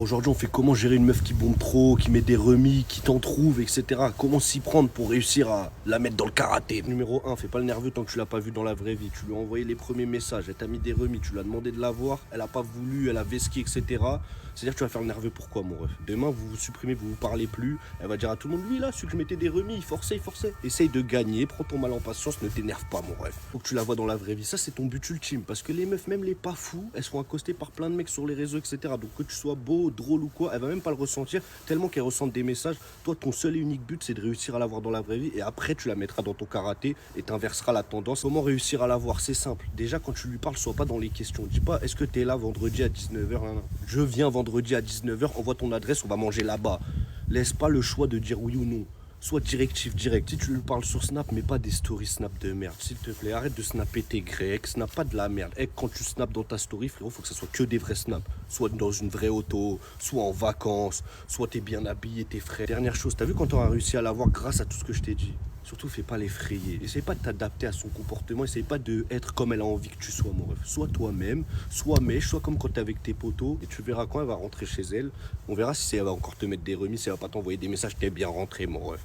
Aujourd'hui, on fait comment gérer une meuf qui bombe trop, qui met des remis, qui t'en trouve, etc. Comment s'y prendre pour réussir à la mettre dans le karaté. Numéro un, fais pas le nerveux tant que tu l'as pas vu dans la vraie vie. Tu lui as envoyé les premiers messages, elle t'a mis des remis, tu lui as demandé de la voir, elle a pas voulu, elle a vesqué, etc. C'est-à-dire que tu vas faire le nerveux pourquoi, mon ref? Demain, vous vous supprimez, vous vous parlez plus. Elle va dire à tout le monde, lui là, celui que je mettais des remis, il forçait, il forçait. Essaye de gagner, prends ton mal en patience, ne t'énerve pas, mon ref. Faut que tu la vois dans la vraie vie. Ça, c'est ton but ultime. Parce que les meufs, même les pas fous, elles sont accostées par plein de mecs sur les réseaux, etc. Donc que tu sois beau, drôle ou quoi, elle va même pas le ressentir tellement qu'elle ressente des messages. Toi, ton seul et unique but, c'est de réussir à la voir dans la vraie vie. Et après, tu la mettras dans ton karaté et t'inverseras la tendance. Comment réussir à la voir? C'est simple. Déjà, quand tu lui parles, sois pas dans les questions. Dis pas, est-ce que t'es là vendredi à 19h? Je viens vendredi à 19h, envoie ton adresse, on va manger là-bas. Laisse pas le choix de dire oui ou non. Sois directif, direct. Si tu lui parles sur Snap, mais pas des stories Snap de merde. S'il te plaît, arrête de snapper tes grecs. Snap pas de la merde. Et quand tu snaps dans ta story, frérot, faut que ça soit que des vrais snaps. Soit dans une vraie auto, soit en vacances, soit t'es bien habillé, t'es frais. Dernière chose, t'as vu quand on a réussi à l'avoir grâce à tout ce que je t'ai dit? Surtout, fais pas l'effrayer. Essaye pas de t'adapter à son comportement. Essaye pas de être comme elle a envie que tu sois, mon ref. Sois toi-même, sois mèche, sois comme quand t'es avec tes potos. Et tu verras quand elle va rentrer chez elle. On verra si elle va encore te mettre des remises, si elle va pas t'envoyer des messages, t'es bien rentré, mon ref.